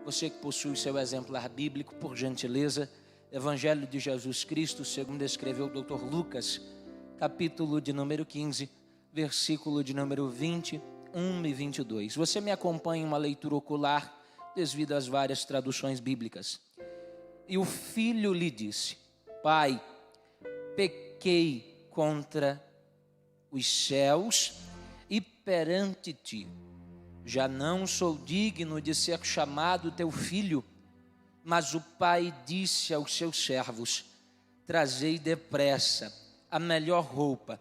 Você que possui seu exemplar bíblico, por gentileza, Evangelho de Jesus Cristo, segundo escreveu o Dr. Lucas, capítulo de número 15, versículo de número 21 e 22. Você me acompanha em uma leitura ocular, devido às várias traduções bíblicas. E o filho lhe disse: Pai, pequei contra os céus e perante ti. Já não sou digno de ser chamado teu filho. Mas o pai disse aos seus servos: Trazei depressa a melhor roupa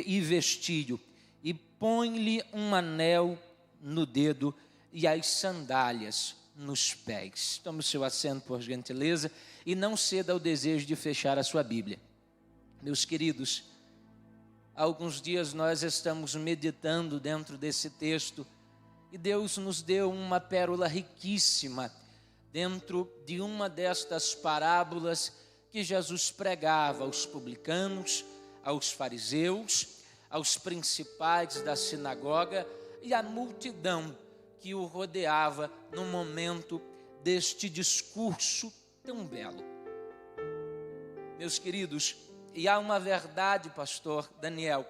e vestiu, e põe-lhe um anel no dedo e as sandálias nos pés. Tome o seu assento, por gentileza, e não ceda ao desejo de fechar a sua Bíblia. Meus queridos, há alguns dias nós estamos meditando dentro desse texto e Deus nos deu uma pérola riquíssima dentro de uma destas parábolas que Jesus pregava aos publicanos, aos fariseus, aos principais da sinagoga e à multidão que o rodeava no momento deste discurso tão belo. Meus queridos, e há uma verdade, pastor Daniel,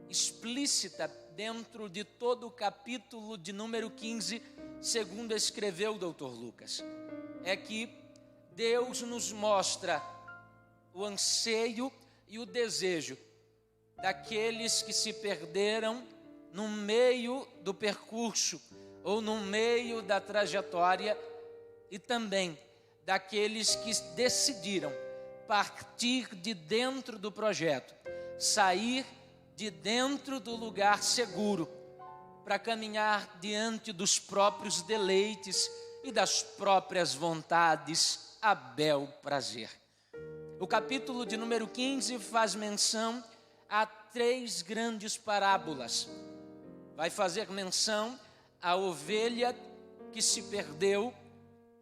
explícita dentro de todo o capítulo de número 15, segundo escreveu o Dr. Lucas, é que Deus nos mostra o anseio e o desejo daqueles que se perderam no meio do percurso ou no meio da trajetória e também daqueles que decidiram partir de dentro do projeto, sair de dentro do lugar seguro para caminhar diante dos próprios deleites e das próprias vontades a bel prazer. O capítulo de número 15 faz menção a 3 grandes parábolas. Vai fazer menção à ovelha que se perdeu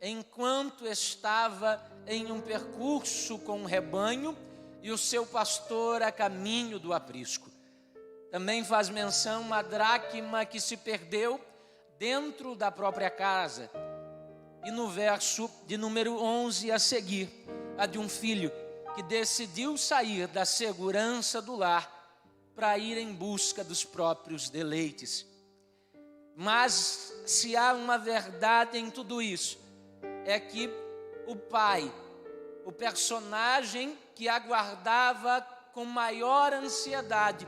enquanto estava em um percurso com o rebanho e o seu pastor a caminho do aprisco. Também faz menção à dracma que se perdeu dentro da própria casa. E no verso de número 11 a seguir, a de um filho que decidiu sair da segurança do lar para ir em busca dos próprios deleites. Mas se há uma verdade em tudo isso, é que o pai, o personagem que aguardava com maior ansiedade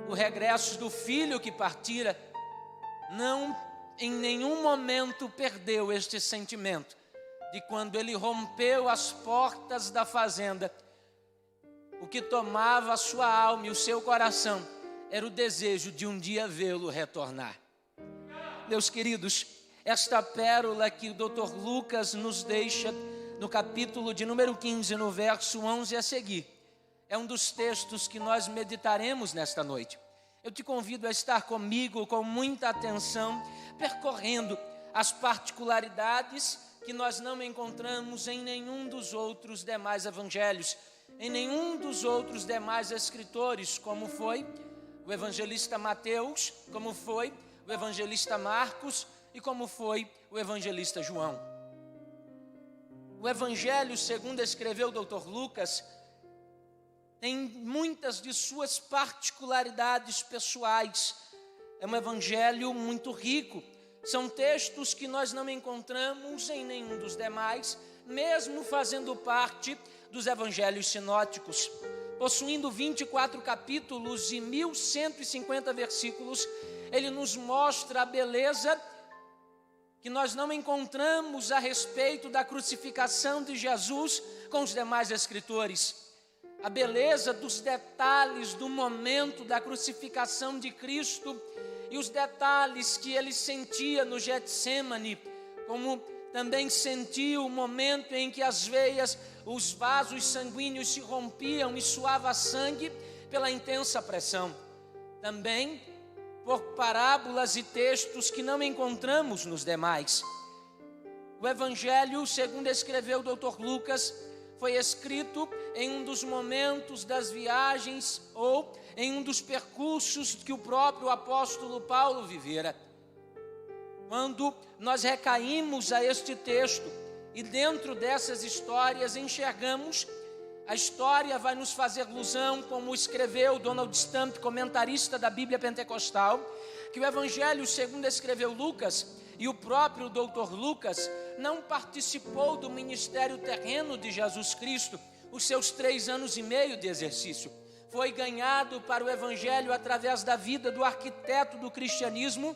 o regresso do filho que partira, não em nenhum momento perdeu este sentimento de quando ele rompeu as portas da fazenda, o que tomava a sua alma e o seu coração era o desejo de um dia vê-lo retornar. Meus queridos, esta pérola que o Dr. Lucas nos deixa no capítulo de número 15, no verso 11 a seguir, é um dos textos que nós meditaremos nesta noite. Eu te convido a estar comigo com muita atenção, percorrendo as particularidades que nós não encontramos em nenhum dos outros demais evangelhos, em nenhum dos outros demais escritores, como foi o evangelista Mateus, como foi o evangelista Marcos e como foi o evangelista João. O evangelho, segundo escreveu o Dr. Lucas, tem muitas de suas particularidades pessoais. É um evangelho muito rico. São textos que nós não encontramos em nenhum dos demais, mesmo fazendo parte dos evangelhos sinóticos. Possuindo 24 capítulos e 1150 versículos, ele nos mostra a beleza que nós não encontramos a respeito da crucificação de Jesus com os demais escritores. A beleza dos detalhes do momento da crucificação de Cristo e os detalhes que ele sentia no Getsêmani, como também sentiu o momento em que as veias, os vasos sanguíneos se rompiam e suava sangue pela intensa pressão. Também por parábolas e textos que não encontramos nos demais. O Evangelho, segundo escreveu o Dr. Lucas, foi escrito em um dos momentos das viagens ou em um dos percursos que o próprio apóstolo Paulo vivera. quando nós recaímos a este texto e dentro dessas histórias enxergamos, a história vai nos fazer alusão, como escreveu Donald Stamp, comentarista da Bíblia Pentecostal, que o Evangelho, segundo escreveu Lucas, e o próprio Dr. Lucas, não participou do ministério terreno de Jesus Cristo, os seus 3 anos e meio de exercício. Foi ganhado para o Evangelho através da vida do arquiteto do cristianismo,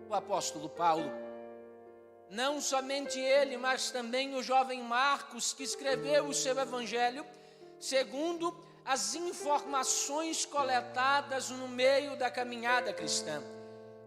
o apóstolo Paulo. Não somente ele, mas também o jovem Marcos, que escreveu o seu Evangelho, segundo as informações coletadas no meio da caminhada cristã.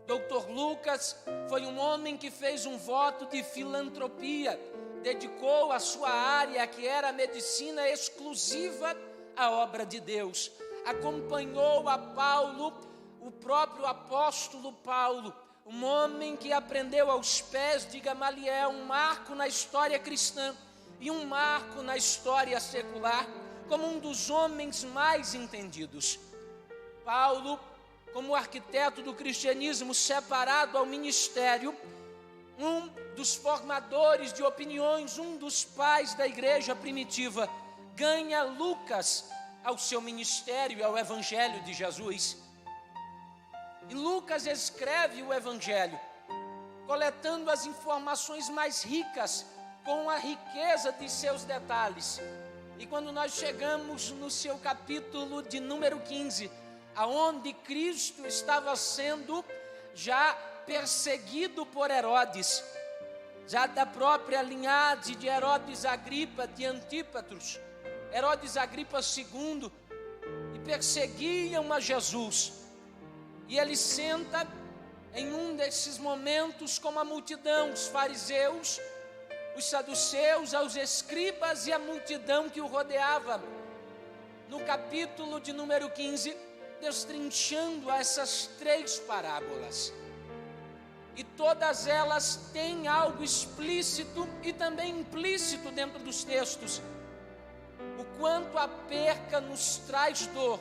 Dr. Lucas foi um homem que fez um voto de filantropia, dedicou a sua área, que era a medicina, exclusiva à obra de Deus. Acompanhou a Paulo, o próprio apóstolo Paulo, um homem que aprendeu aos pés de Gamaliel, um marco na história cristã e um marco na história secular, como um dos homens mais entendidos. Paulo, como arquiteto do cristianismo separado ao ministério, um dos formadores de opiniões, um dos pais da igreja primitiva, ganha Lucas ao seu ministério e ao Evangelho de Jesus. E Lucas escreve o Evangelho, coletando as informações mais ricas, com a riqueza de seus detalhes. E quando nós chegamos no seu capítulo de número 15, aonde Cristo estava sendo já perseguido por Herodes, já da própria linhagem de Herodes Agripa, de Antípatros, Herodes Agripa II, e perseguiam a Jesus. E ele senta em um desses momentos com a multidão, os fariseus, os saduceus, os escribas e a multidão que o rodeava. No capítulo de número 15, destrinchando essas 3 parábolas. E todas elas têm algo explícito e também implícito dentro dos textos. O quanto a perca nos traz dor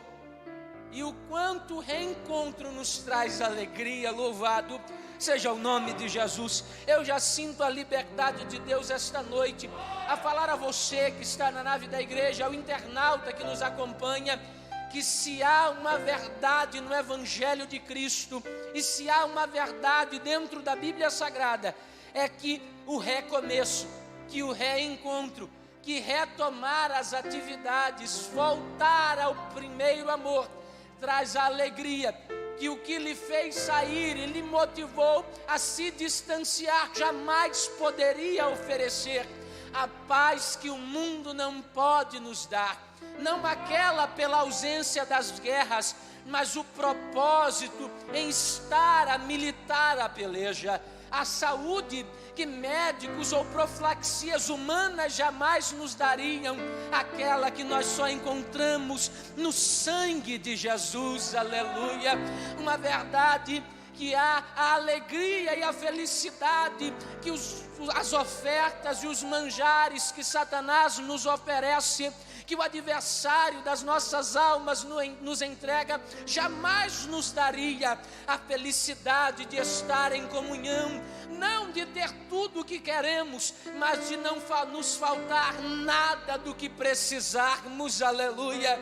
e o quanto o reencontro nos traz alegria. Louvado seja o nome de Jesus. Eu já sinto a liberdade de Deus esta noite a falar a você que está na nave da igreja, ao internauta que nos acompanha, que se há uma verdade no Evangelho de Cristo e se há uma verdade dentro da Bíblia Sagrada, é que o recomeço, que o reencontro, que retomar as atividades, voltar ao primeiro amor, traz a alegria, que o que lhe fez sair e lhe motivou a se distanciar jamais poderia oferecer. A paz que o mundo não pode nos dar, não aquela pela ausência das guerras, mas o propósito em estar a militar a peleja, a saúde que médicos ou profilaxias humanas jamais nos dariam, aquela que nós só encontramos no sangue de Jesus, aleluia. Uma verdade que há a alegria e a felicidade que as ofertas e os manjares que Satanás nos oferece, que o adversário das nossas almas nos entrega, jamais nos daria a felicidade de estar em comunhão, não de ter tudo o que queremos, mas de não nos faltar nada do que precisarmos, aleluia.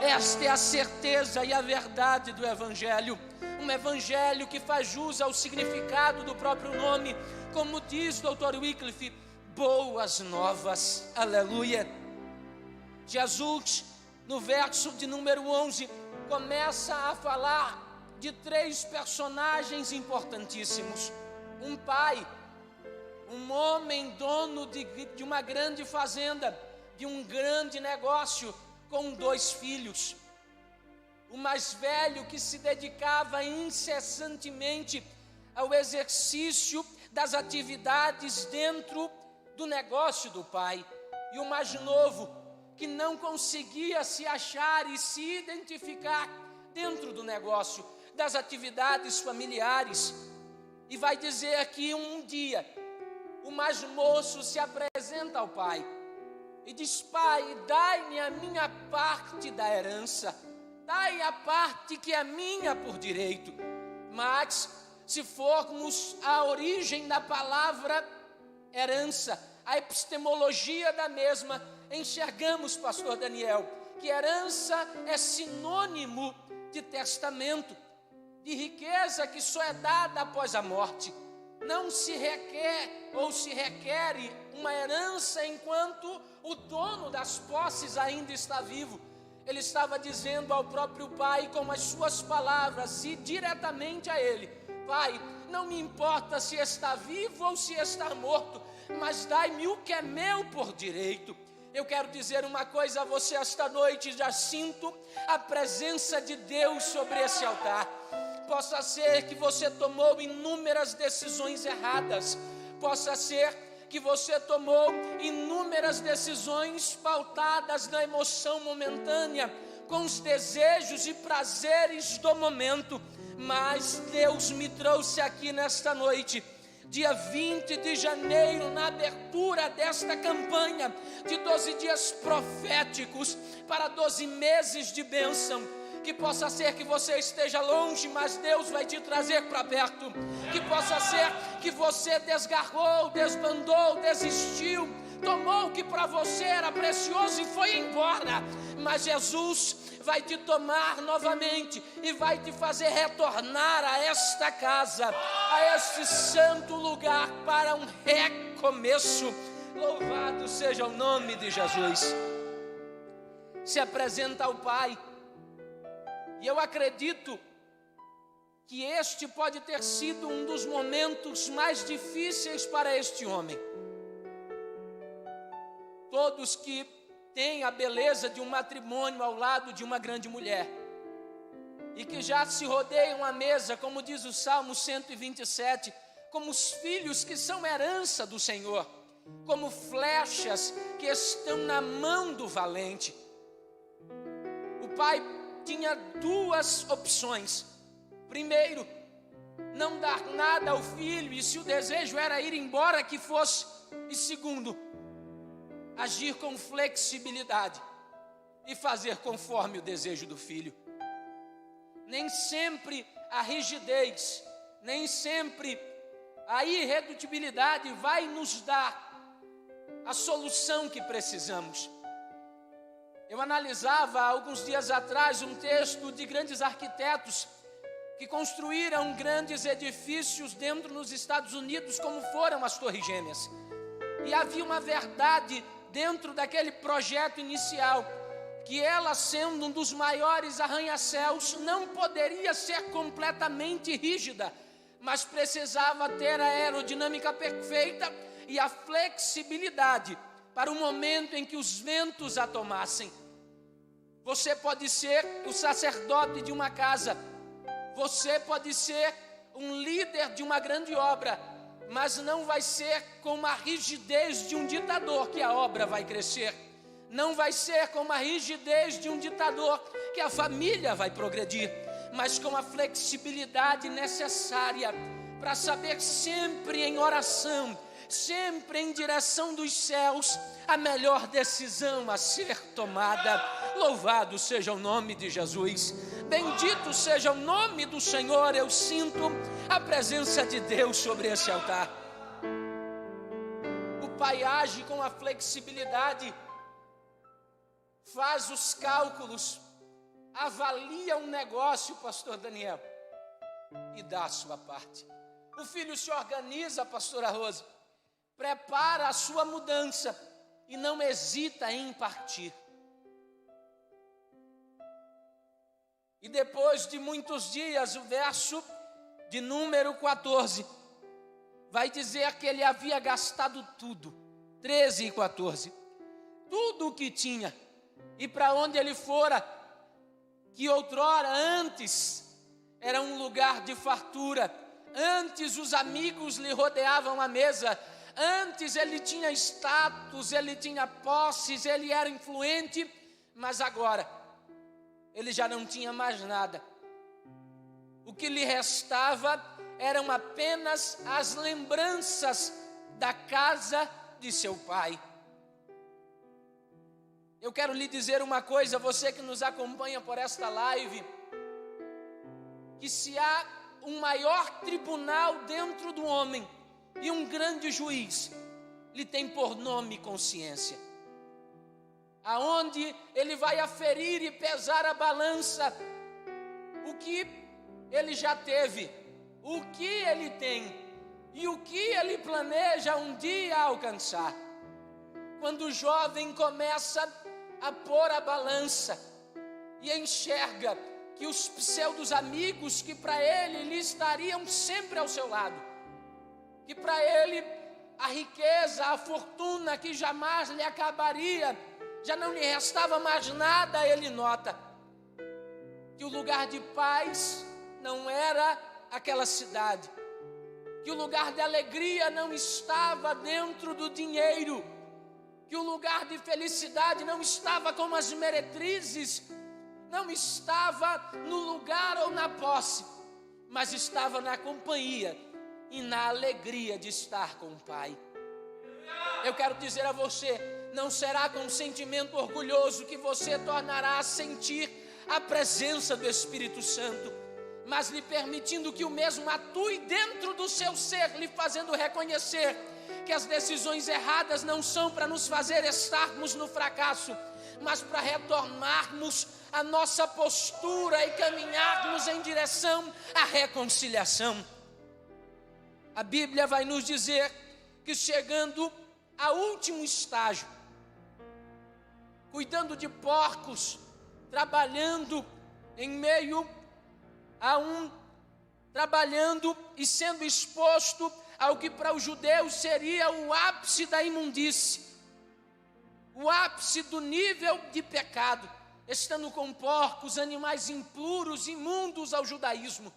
Esta é a certeza e a verdade do Evangelho, um Evangelho que faz jus ao significado do próprio nome, como diz Dr. Wycliffe, boas novas, aleluia. Jesus, no verso de número 11, começa a falar de 3 personagens importantíssimos. Um pai, um homem dono de uma grande fazenda, de um grande negócio, com 2 filhos. O mais velho, que se dedicava incessantemente ao exercício das atividades dentro do negócio do pai. E o mais novo, que não conseguia se achar e se identificar dentro do negócio, das atividades familiares. E vai dizer aqui um dia, o mais moço se apresenta ao pai e diz: pai, dai-me a minha parte da herança, dai a parte que é minha por direito. Mas, se formos à origem da palavra herança, a epistemologia da mesma, enxergamos, pastor Daniel, que herança é sinônimo de testamento, de riqueza que só é dada após a morte. Não se requer ou se requer uma herança enquanto o dono das posses ainda está vivo. Ele estava dizendo ao próprio pai com as suas palavras e diretamente a ele: Pai, não me importa se está vivo ou se está morto, mas dai-me o que é meu por direito. Eu quero dizer uma coisa a você esta noite, já sinto a presença de Deus sobre esse altar. Possa ser que você tomou inúmeras decisões erradas, possa ser que você tomou inúmeras decisões pautadas na emoção momentânea, com os desejos e prazeres do momento, mas Deus me trouxe aqui nesta noite, dia 20 de janeiro, na abertura desta campanha de 12 dias proféticos para 12 meses de bênção. Que possa ser que você esteja longe, mas Deus vai te trazer para perto. Que possa ser que você desgarrou, desbandou, desistiu, tomou o que para você era precioso e foi embora. Mas Jesus vai te tomar novamente e vai te fazer retornar a esta casa, a este santo lugar, para um recomeço. Louvado seja o nome de Jesus. Se apresenta ao Pai. E eu acredito que este pode ter sido um dos momentos mais difíceis para este homem. Todos que têm a beleza de um matrimônio ao lado de uma grande mulher, e que já se rodeiam à mesa, como diz o Salmo 127, como os filhos que são herança do Senhor, como flechas que estão na mão do valente. O pai tinha duas opções: primeiro, não dar nada ao filho, e se o desejo era ir embora, que fosse; e segundo, agir com flexibilidade e fazer conforme o desejo do filho. Nem sempre a rigidez, nem sempre a irredutibilidade vai nos dar a solução que precisamos. Eu analisava alguns dias atrás um texto de grandes arquitetos que construíram grandes edifícios dentro nos Estados Unidos, como foram as Torres Gêmeas. E havia uma verdade dentro daquele projeto inicial, que ela, sendo um dos maiores arranha-céus, não poderia ser completamente rígida, mas precisava ter a aerodinâmica perfeita e a flexibilidade para o momento em que os ventos a tomassem. Você pode ser o sacerdote de uma casa, você pode ser um líder de uma grande obra, mas não vai ser com a rigidez de um ditador que a obra vai crescer. Não vai ser com a rigidez de um ditador que a família vai progredir, mas com a flexibilidade necessária para saber sempre em oração, sempre em direção dos céus, a melhor decisão a ser tomada. Louvado seja o nome de Jesus, bendito seja o nome do Senhor. Eu sinto a presença de Deus sobre esse altar. O Pai age com a flexibilidade, faz os cálculos, avalia um negócio, pastor Daniel, e dá a sua parte. O filho se organiza, pastora Rosa, prepara a sua mudança e não hesita em partir. E depois de muitos dias, o verso de número 14 vai dizer que ele havia gastado tudo, 13 e 14, tudo o que tinha, e para onde ele fora, que outrora antes era um lugar de fartura, antes os amigos lhe rodeavam a mesa, antes ele tinha status, ele tinha posses, ele era influente, mas agora ele já não tinha mais nada. O que lhe restava eram apenas as lembranças da casa de seu pai. Eu quero lhe dizer uma coisa, você que nos acompanha por esta live, que se há um maior tribunal dentro do homem e um grande juiz lhe tem por nome consciência, aonde ele vai aferir e pesar a balança, o que ele já teve, o que ele tem e o que ele planeja um dia alcançar. Quando o jovem começa a pôr a balança e enxerga que os pseudos amigos que para ele lhe estariam sempre ao seu lado, que para ele a riqueza, a fortuna que jamais lhe acabaria, já não lhe restava mais nada, ele nota que o lugar de paz não era aquela cidade, que o lugar de alegria não estava dentro do dinheiro, que o lugar de felicidade não estava como as meretrizes, não estava no lugar ou na posse, mas estava na companhia e na alegria de estar com o Pai. Eu quero dizer a você, não será com um sentimento orgulhoso que você tornará a sentir a presença do Espírito Santo, mas lhe permitindo que o mesmo atue dentro do seu ser, lhe fazendo reconhecer que as decisões erradas não são para nos fazer estarmos no fracasso, mas para retornarmos a nossa postura e caminharmos em direção à reconciliação. A Bíblia vai nos dizer que chegando ao último estágio, cuidando de porcos, trabalhando em meio a trabalhando e sendo exposto ao que para os judeus seria o ápice da imundície, o ápice do nível de pecado, estando com porcos, animais impuros, imundos ao judaísmo.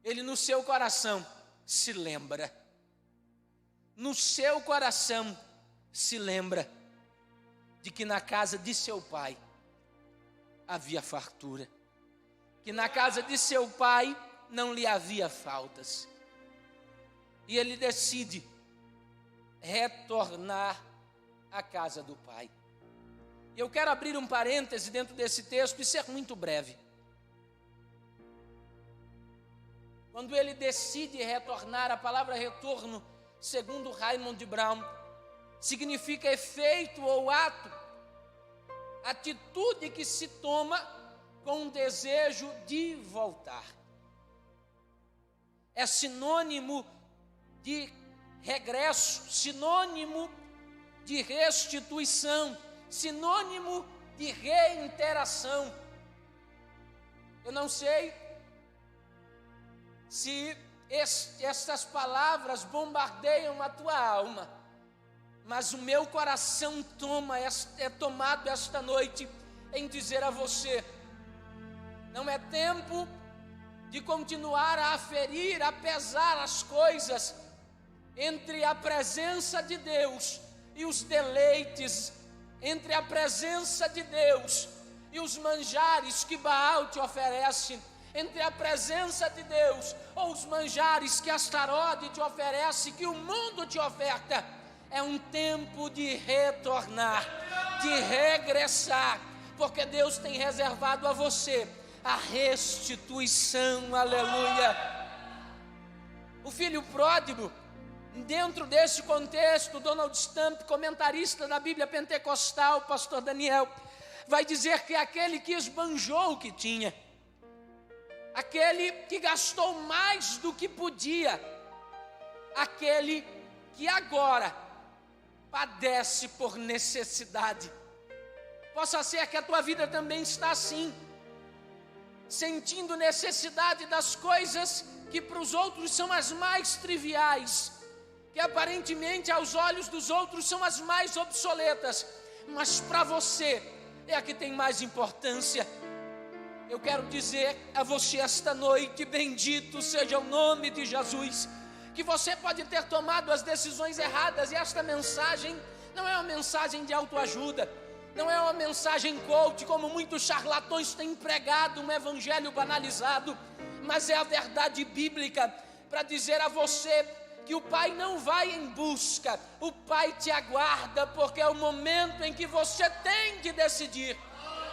Ele no seu coração se lembra, de que na casa de seu pai havia fartura, que na casa de seu pai não lhe havia faltas. E ele decide retornar à casa do pai. Eu quero abrir um parêntese dentro desse texto e ser muito breve. Quando ele decide retornar, a palavra retorno, segundo Raymond Brown, significa efeito ou ato, atitude que se toma com um desejo de voltar. É sinônimo de regresso, sinônimo de restituição, sinônimo de reinteração. Eu não sei se estas palavras bombardeiam a tua alma, mas o meu coração é tomado esta noite em dizer a você: não é tempo de continuar a aferir, a pesar as coisas entre a presença de Deus e os deleites, entre a presença de Deus e os manjares que Baal te oferece, entre a presença de Deus ou os manjares que Astarode te oferece, que o mundo te oferta. É um tempo de retornar, de regressar, porque Deus tem reservado a você a restituição, aleluia. O filho pródigo, dentro desse contexto, Donald Stamp, comentarista da Bíblia Pentecostal, pastor Daniel, vai dizer que aquele que esbanjou o que tinha, aquele que gastou mais do que podia, aquele que agora padece por necessidade. Possa ser que a tua vida também está assim, sentindo necessidade das coisas que para os outros são as mais triviais, que aparentemente aos olhos dos outros são as mais obsoletas, mas para você é a que tem mais importância. Eu quero dizer a você esta noite, bendito seja o nome de Jesus, que você pode ter tomado as decisões erradas, e esta mensagem não é uma mensagem de autoajuda, não é uma mensagem coach, como muitos charlatões têm pregado, um evangelho banalizado, mas é a verdade bíblica para dizer a você que o Pai não vai em busca, o Pai te aguarda, porque é o momento em que você tem de decidir.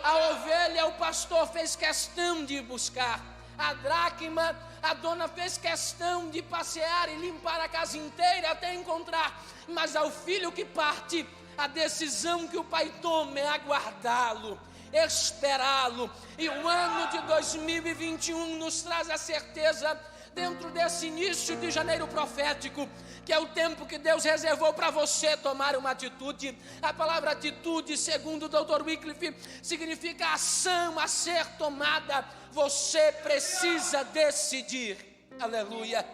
A ovelha o pastor fez questão de buscar, a dracma, a dona fez questão de passear e limpar a casa inteira até encontrar. Mas ao filho que parte, a decisão que o pai toma é aguardá-lo, esperá-lo. E o ano de 2021 nos traz a certeza, dentro desse início de janeiro profético, que é o tempo que Deus reservou para você tomar uma atitude. A palavra atitude, segundo o Dr. Wycliffe, significa ação a ser tomada. Você precisa decidir. Aleluia.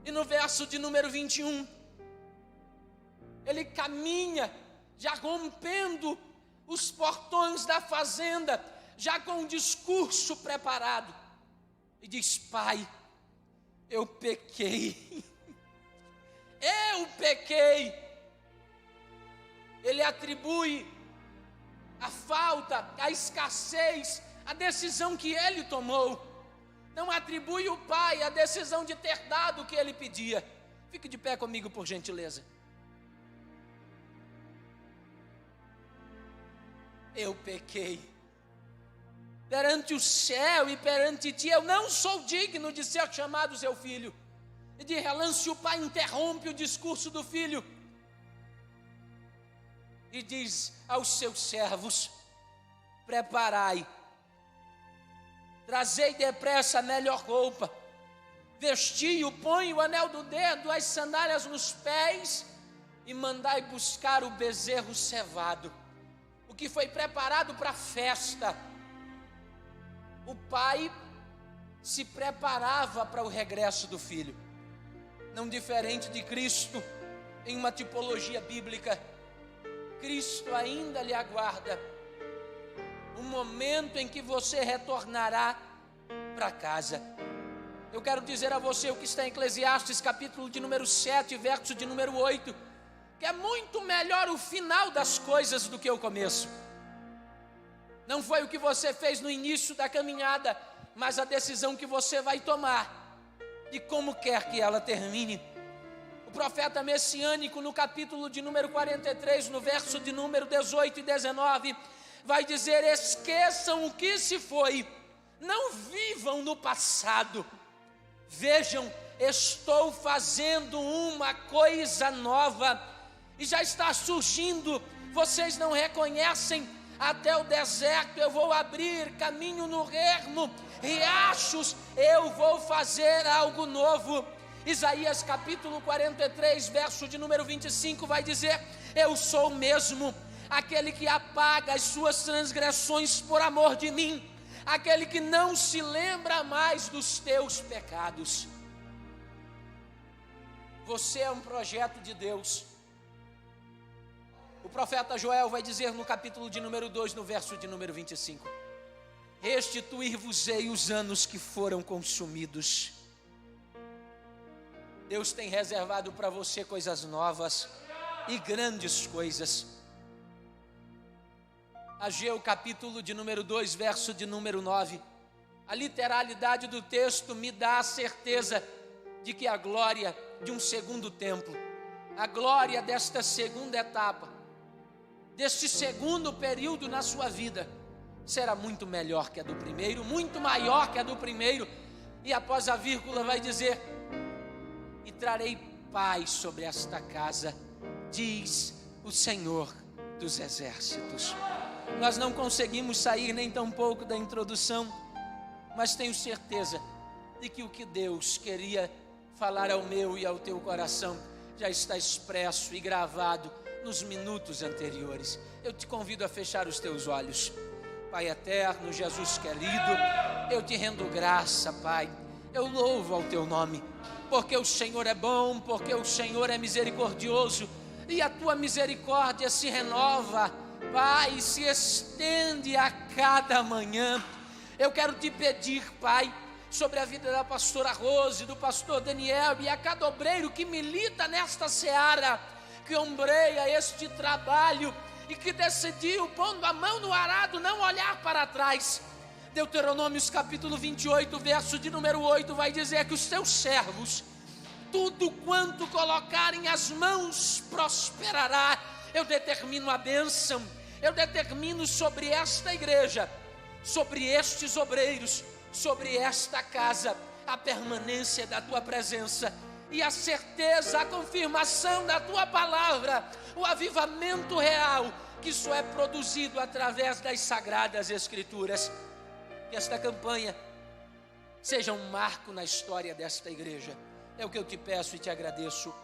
E no verso de número 21, ele caminha, já rompendo os portões da fazenda, já com o discurso preparado, e diz: pai, eu pequei, eu pequei. Ele atribui a falta, a escassez, a decisão que ele tomou. Não atribui o pai a decisão de ter dado o que ele pedia. Fique de pé comigo, por gentileza. Eu pequei perante o céu e perante ti, eu não sou digno de ser chamado seu filho. E de relance o pai interrompe o discurso do filho e diz aos seus servos: preparai, trazei depressa a melhor roupa, vesti-o, põe o anel do dedo, as sandálias nos pés, e mandai buscar o bezerro cevado, o que foi preparado para a festa. O pai se preparava para o regresso do filho. Não diferente de Cristo, em uma tipologia bíblica, Cristo ainda lhe aguarda um momento em que você retornará para casa. Eu quero dizer a você o que está em Eclesiastes, capítulo de número 7, verso de número 8, que é muito melhor o final das coisas do que o começo. Não foi o que você fez no início da caminhada, mas a decisão que você vai tomar de como quer que ela termine. O profeta messiânico, no capítulo de número 43, no verso de número 18 e 19, vai dizer: esqueçam o que se foi, não vivam no passado. Vejam, estou fazendo uma coisa nova, e já está surgindo, vocês não reconhecem. Até o deserto eu vou abrir caminho no ermo, riachos, eu vou fazer algo novo. Isaías capítulo 43, verso de número 25 vai dizer: eu sou mesmo aquele que apaga as suas transgressões por amor de mim, aquele que não se lembra mais dos teus pecados. Você é um projeto de Deus. O profeta Joel vai dizer no capítulo de número 2, no verso de número 25: restituir-vos-ei os anos que foram consumidos. Deus tem reservado para você coisas novas e grandes coisas. Ageu capítulo de número 2, verso de número 9. A literalidade do texto me dá a certeza de que a glória de um segundo templo, a glória desta segunda etapa, deste segundo período na sua vida, será muito melhor que a do primeiro, muito maior que a do primeiro. E após a vírgula vai dizer: e trarei paz sobre esta casa, diz o Senhor dos exércitos. Nós não conseguimos sair nem tão pouco da introdução, mas tenho certeza de que o que Deus queria falar ao meu e ao teu coração já está expresso e gravado nos minutos anteriores. Eu te convido a fechar os teus olhos. Pai eterno, Jesus querido, eu te rendo graça, Pai. Eu louvo ao teu nome, porque o Senhor é bom, porque o Senhor é misericordioso, e a tua misericórdia se renova, Pai, se estende a cada manhã. Eu quero te pedir, Pai, sobre a vida da pastora Rose, do pastor Daniel e a cada obreiro que milita nesta seara, que ombreia este trabalho e que decidiu, pondo a mão no arado, não olhar para trás. Deuteronômios capítulo 28, verso de número 8, vai dizer que os teus servos, tudo quanto colocarem as mãos prosperará. Eu determino a bênção, eu determino sobre esta igreja, sobre estes obreiros, sobre esta casa a permanência da tua presença e a certeza, a confirmação da tua palavra, o avivamento real que só é produzido através das sagradas escrituras. Que esta campanha seja um marco na história desta igreja. É o que eu te peço e te agradeço